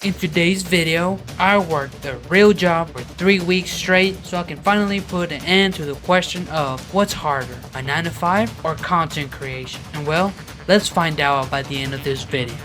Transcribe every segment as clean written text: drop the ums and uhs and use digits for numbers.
In today's video, I worked a real job for 3 weeks straight so I can finally put an end to the question of what's harder, a 9 to 5 or content creation. And well, let's find out by the end of this video.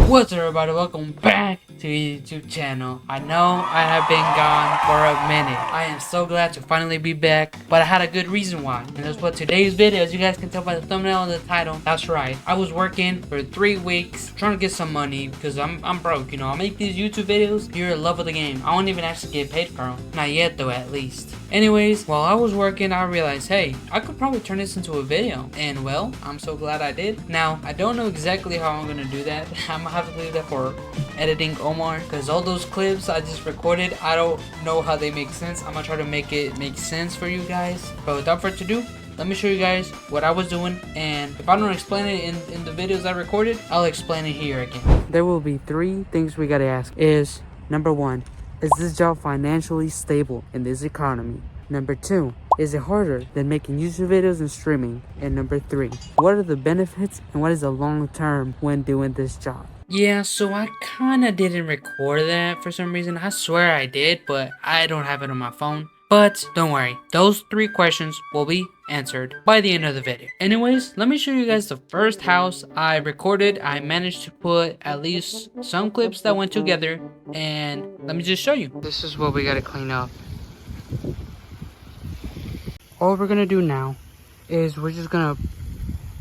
What's up everybody, welcome back to the YouTube channel. I know I have been gone for a minute. I am so glad to finally be back, but I had a good reason why. And that's what today's video, as you guys can tell by the thumbnail and the title. That's right, I was working for 3 weeks trying to get some money because I'm broke, you know. I make these YouTube videos, you're in love with the game. I won't even actually get paid for them. Not yet though, at least. Anyways, while I was working, I realized, hey, I could probably turn this into a video. And well, I'm so glad I did. Now, I don't know exactly how I'm gonna do that. I'm gonna have to leave that for editing Omar, because all those clips I just recorded, I don't know how they make sense. I'm gonna try to make it make sense for you guys. But without further ado, let me show you guys what I was doing, and if I don't explain it in the videos I recorded, I'll explain it here again. There will be 3 things we gotta ask. Is number 1, is this job financially stable in this economy? Number 2, is it harder than making YouTube videos and streaming? And number 3, what are the benefits and what is the long term when doing this job? Yeah, so I kinda didn't record that for some reason. I swear I did, but I don't have it on my phone. But don't worry, those 3 questions will be answered by the end of the video. Anyways, let me show you guys the first house I recorded. I managed to put at least some clips that went together, and let me just show you. This is what we gotta clean up. All we're gonna do now is we're just gonna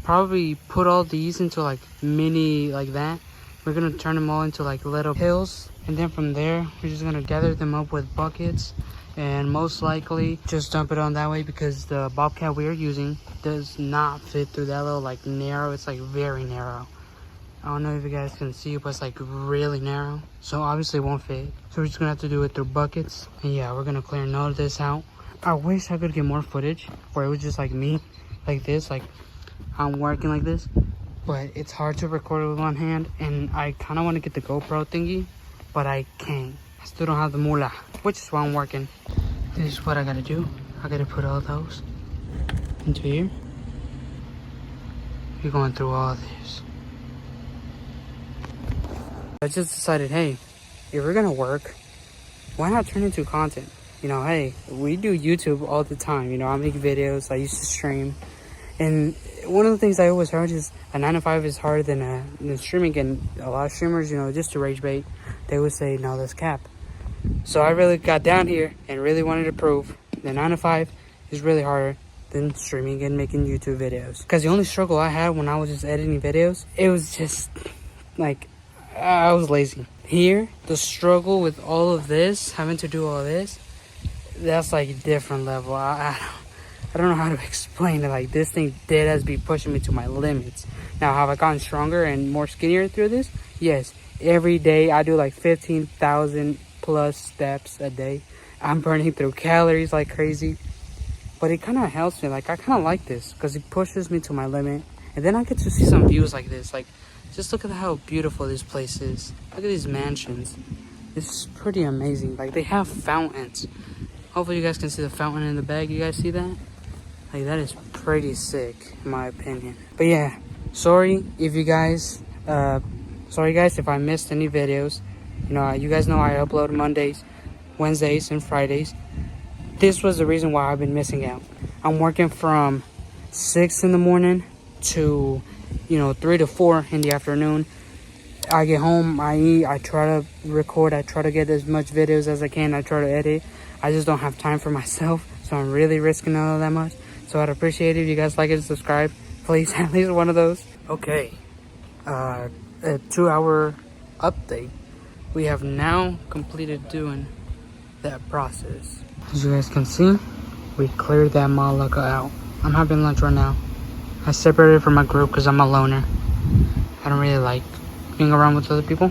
probably put all these into like mini like that. We're gonna turn them all into like little hills, and then from there we're just gonna gather them up with buckets and most likely just dump it on that way, because the bobcat we are using does not fit through that little like narrow. It's like very narrow. I don't know if you guys can see, but it's like really narrow, so obviously it won't fit. So we're just gonna have to do it through buckets. And yeah, we're gonna clear none of this out. I wish I could get more footage where it was just like me like this, like I'm working like this, but it's hard to record it with one hand, and I kind of want to get the GoPro thingy, but I can't. I still don't have the moolah, which is why I'm working. This is what I gotta do. I gotta put all those into here. We're going through all this. I just decided, hey, if we're gonna work, why not turn into content? You know, hey, we do YouTube all the time. You know, I make videos, I used to stream. And one of the things I always heard is a 9 to 5 is harder than streaming. And a lot of streamers, you know, just to rage bait, they would say, no, that's cap. So I really got down here and really wanted to prove that 9 to 5 is really harder than streaming and making YouTube videos. Because the only struggle I had when I was just editing videos, it was just like, I was lazy. Here, the struggle with all of this, having to do all this, that's like a different level. I don't know how to explain it. Like, this thing dead as be pushing me to my limits. Now, have I gotten stronger and more skinnier through this? Yes. Every day I do like 15,000 plus steps a day. I'm burning through calories like crazy, but it kind of helps me. Like, I kind of like this because it pushes me to my limit, and then I get to see some views like this. Like, just look at how beautiful this place is. Look at these mansions. This is pretty amazing. Like, they have fountains. Hopefully you guys can see the fountain in the bag. You guys see that? Like, that is pretty sick in my opinion. But yeah, sorry guys if I missed any videos. You know, you guys know I upload Mondays, Wednesdays, and Fridays. This was the reason why I've been missing out. I'm working from 6 in the morning to, you know, 3 to 4 in the afternoon. I get home, I eat, I try to record, I try to get as much videos as I can, I try to edit. I just don't have time for myself, so I'm really risking all that much. So I'd appreciate it if you guys like it and subscribe. Please, at least one of those. Okay, a 2-hour update. We have now completed doing that process. As you guys can see, we cleared that Malaka out. I'm having lunch right now. I separated from my group because I'm a loner. I don't really like being around with other people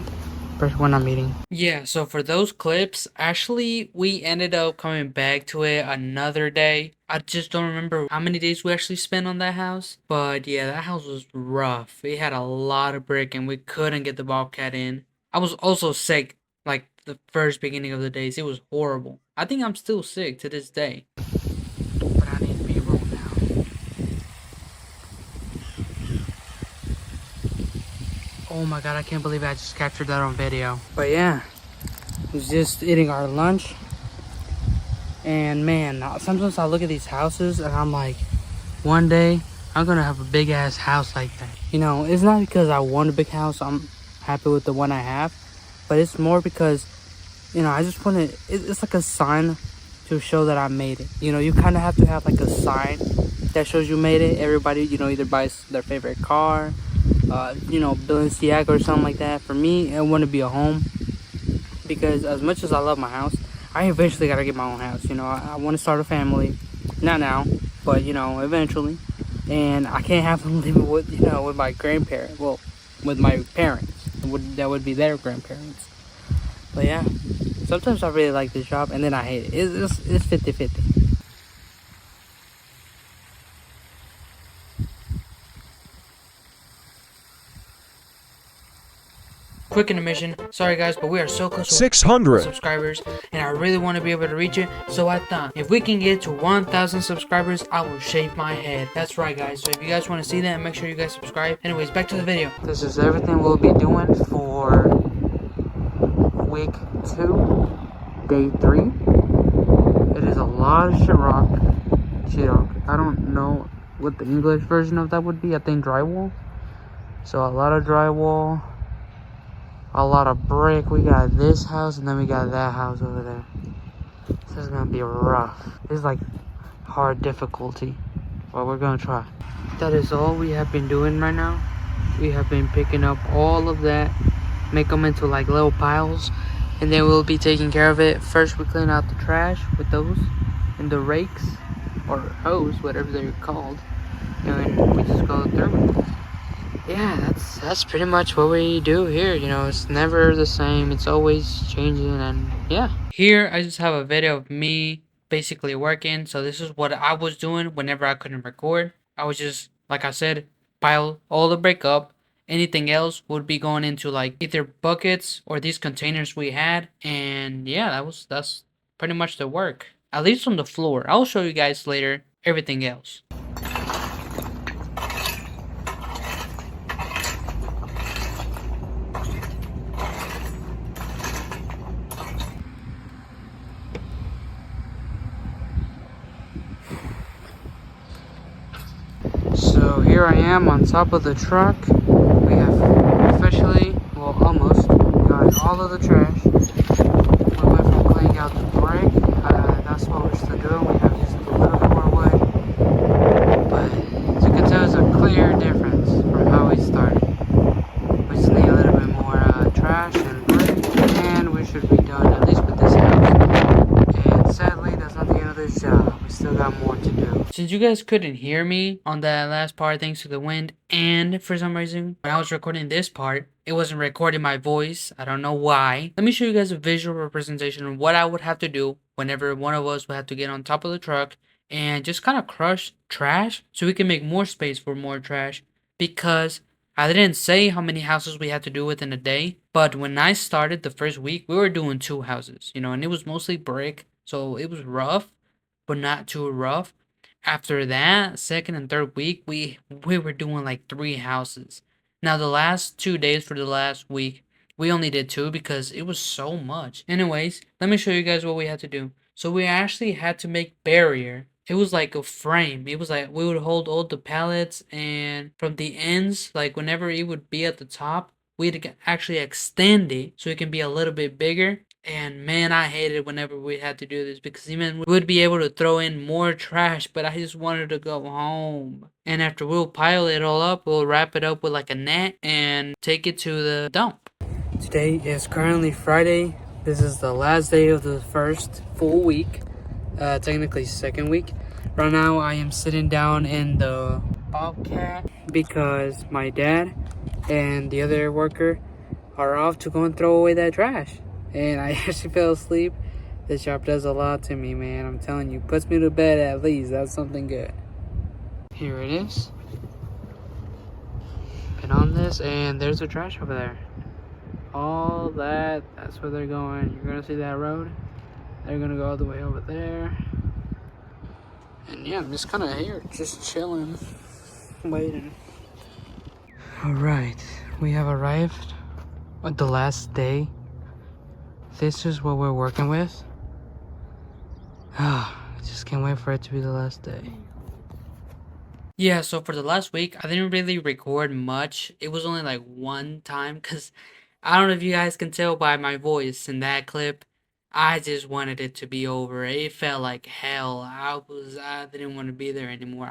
when I'm eating. Yeah, so for those clips, actually we ended up coming back to it another day. I just don't remember how many days we actually spent on that house, but yeah, that house was rough. It had a lot of brick and we couldn't get the bobcat in. I was also sick like the first beginning of the days. It was horrible. I think I'm still sick to this day. But I need to be rolled now. Oh my god, I can't believe I just captured that on video. But yeah, was just eating our lunch. And man, sometimes I look at these houses and I'm like, one day I'm gonna have a big ass house like that. You know, it's not because I want a big house, I'm happy with the one I have. But it's more because, you know, I just want to, it's like a sign to show that I made it. You know, you kind of have to have like a sign that shows you made it. Everybody, you know, either buys their favorite car, you know, Balenciaga or something like that. For me, I want to be a home, because as much as I love my house, I eventually got to get my own house. You know, I want to start a family. Not now, but, you know, eventually. And I can't have them living with, you know, with my grandparents. Well, with my parents. That would be their grandparents. But yeah, sometimes I really like this job and then I hate it. It's 50-50. Quick intermission. Sorry guys, but we are so close to 600 subscribers and I really want to be able to reach it. So I thought if we can get to 1,000 subscribers, I will shave my head. That's right guys. So if you guys want to see that, make sure you guys subscribe. Anyways, back to the video. This is everything we'll be doing for week 2, day 3. It is a lot of sheetrock. I don't know what the English version of that would be. I think drywall. So a lot of drywall, a lot of brick. We got this house and then we got that house over there. This is gonna be rough. This is like hard difficulty, but we're gonna try. That is all we have been doing right now. We have been picking up all of that, make them into like little piles, and then we'll be taking care of it. First we clean out the trash with those and the rakes or hose, whatever they're called, and we just go through with it. Yeah, that's pretty much what we do here. You know, it's never the same, it's always changing. And yeah, here I just have a video of me basically working. So this is what I was doing whenever I couldn't record. I was just, like I said, pile all the brick up. Anything else would be going into like either buckets or these containers we had. And yeah, that's pretty much the work, at least on the floor. I'll show you guys later everything else. So here I am on top of the truck. We have officially, well almost, got all of the trash. We went from cleaning out the brick, that's what we're still doing. We have just a little bit more wood. But as you can tell, it's a clear difference from how we started. We just need a little bit more trash and brick, and we should be done at least with this house. And sadly, that's not the end of this job. We still got more to do. Since you guys couldn't hear me on that last part thanks to the wind, and for some reason when I was recording this part, it wasn't recording my voice. I don't know why. Let me show you guys a visual representation of what I would have to do whenever one of us would have to get on top of the truck and just kind of crush trash so we can make more space for more trash. Because I didn't say how many houses we had to do within a day, but when I started the first week, we were doing 2 houses, you know, and it was mostly brick, so it was rough, but not too rough. After that, second and third week, we were doing like 3 houses. Now the last 2 days for the last week, we only did 2 because it was so much. Anyways, let me show you guys what we had to do. So we actually had to make barrier. It was like a frame. It was like we would hold all the pallets, and from the ends, like whenever it would be at the top, we'd actually extend it so it can be a little bit bigger. And man, I hated whenever we had to do this because even we would be able to throw in more trash, but I just wanted to go home. And after we'll pile it all up, we'll wrap it up with like a net and take it to the dump. Today is currently Friday. This is the last day of the first full week, technically second week. Right now I am sitting down in the Bobcat because my dad and the other worker are off to go and throw away that trash. And I actually fell asleep. This job does a lot to me, man. I'm telling you, puts me to bed at least. That's something good. Here it is. Been on this, and there's the trash over there. All that's where they're going. You're gonna see that road. They're gonna go all the way over there. And yeah, I'm just kind of here, just chilling, waiting. All right, we have arrived at the last day. This is what we're working with. I just can't wait for it to be the last day. Yeah, so for the last week, I didn't really record much. It was only like one time because I don't know if you guys can tell by my voice in that clip. I just wanted it to be over. It felt like hell. I didn't want to be there anymore.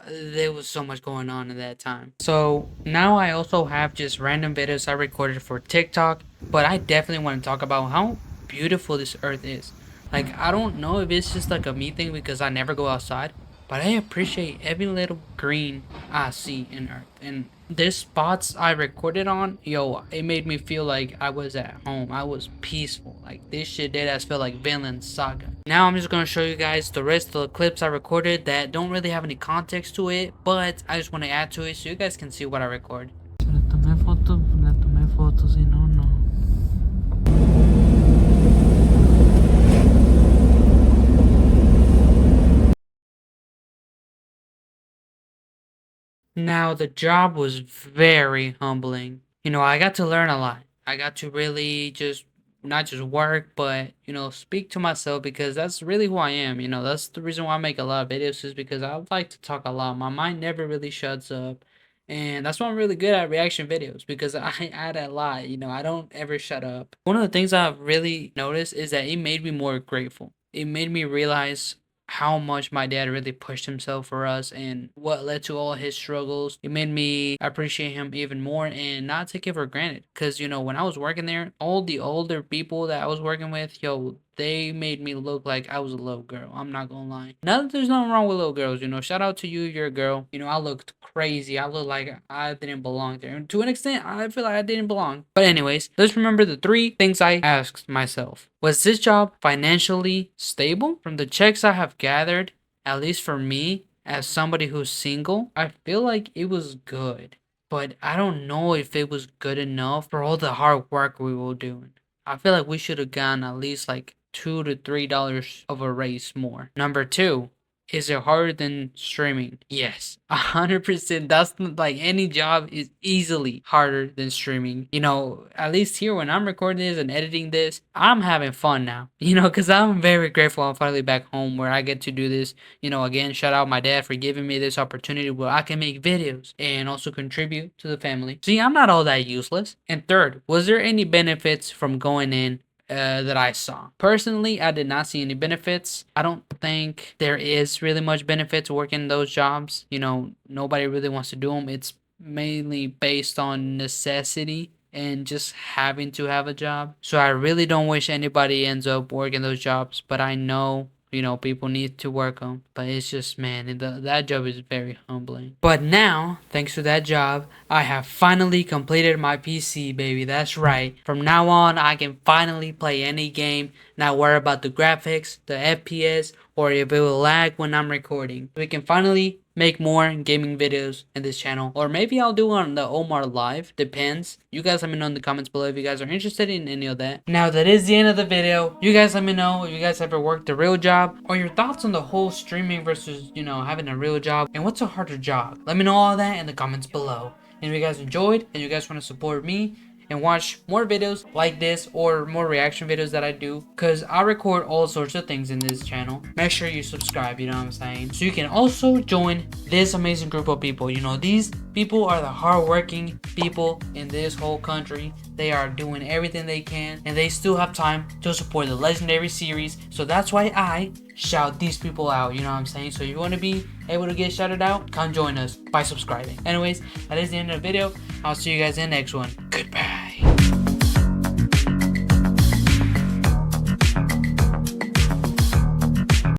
There was so much going on at that time. So now I also have just random videos I recorded for TikTok, but I definitely want to talk about how beautiful this earth is. Like, I don't know if it's just like a me thing because I never go outside, but I appreciate every little green I see in earth. And these spots I recorded on, yo, it made me feel like I was at home. I was peaceful. Like, this shit did as feel like Vinland Saga. Now I'm just gonna show you guys the rest of the clips I recorded that don't really have any context to it, but I just want to add to it so you guys can see what I record. Now, the job was very humbling. You know, I got to learn a lot. I got to really just not just work, but, you know, speak to myself because that's really who I am. You know, that's the reason why I make a lot of videos is because I like to talk a lot. My mind never really shuts up. And that's why I'm really good at reaction videos because I add a lot. You know, I don't ever shut up. One of the things I've really noticed is that it made me more grateful. It made me realize how much my dad really pushed himself for us and what led to all his struggles. It made me appreciate him even more and not take it for granted. Because, you know, when I was working there, all the older people that I was working with, yo, they made me look like I was a little girl. I'm not gonna lie. Not that there's nothing wrong with little girls, you know. Shout out to you, you're a girl. You know, I looked crazy. I looked like I didn't belong there. And to an extent, I feel like I didn't belong. But anyways, let's remember the 3 things I asked myself. Was this job financially stable? From the checks I have gathered, at least for me, as somebody who's single, I feel like it was good. But I don't know if it was good enough for all the hard work we were doing. I feel like we should have gotten at least like $2 to $3 of a raise more. Number 2, is it harder than streaming? Yes, 100%. That's like any job is easily harder than streaming. You know, at least here when I'm recording this and editing this, I'm having fun now. You know, because I'm very grateful I'm finally back home where I get to do this. You know, again, shout out my dad for giving me this opportunity where I can make videos and also contribute to the family. See, I'm not all that useless. And third, was there any benefits from going in that I saw? Personally, I did not see any benefits. I don't think there is really much benefit to working those jobs. You know, nobody really wants to do them. It's mainly based on necessity and just having to have a job. So I really don't wish anybody ends up working those jobs, but I know, you know, people need to work them. But it's just, man, that job is very humbling. But now, thanks to that job, I have finally completed my PC, baby. That's right. From now on, I can finally play any game, not worry about the graphics, the FPS, or if it will lag when I'm recording. We can finally make more gaming videos in this channel, or maybe I'll do on the Omar Live, depends. You guys let me know in the comments below if you guys are interested in any of that. Now that is the end of the video. You guys let me know if you guys ever worked a real job, or your thoughts on the whole streaming versus, you know, having a real job, and what's a harder job. Let me know all that in the comments below. And if you guys enjoyed and you guys want to support me and watch more videos like this or more reaction videos that I do, because I record all sorts of things in this channel, make sure you subscribe, you know what I'm saying, so you can also join this amazing group of people. You know, these people are the hardworking people in this whole country. They are doing everything they can and they still have time to support the legendary series. So that's why I shout these people out, you know what I'm saying. So if you want to be able to get shouted out, come join us by subscribing. Anyways, that is the end of the video. I'll see you guys in the next one. Goodbye.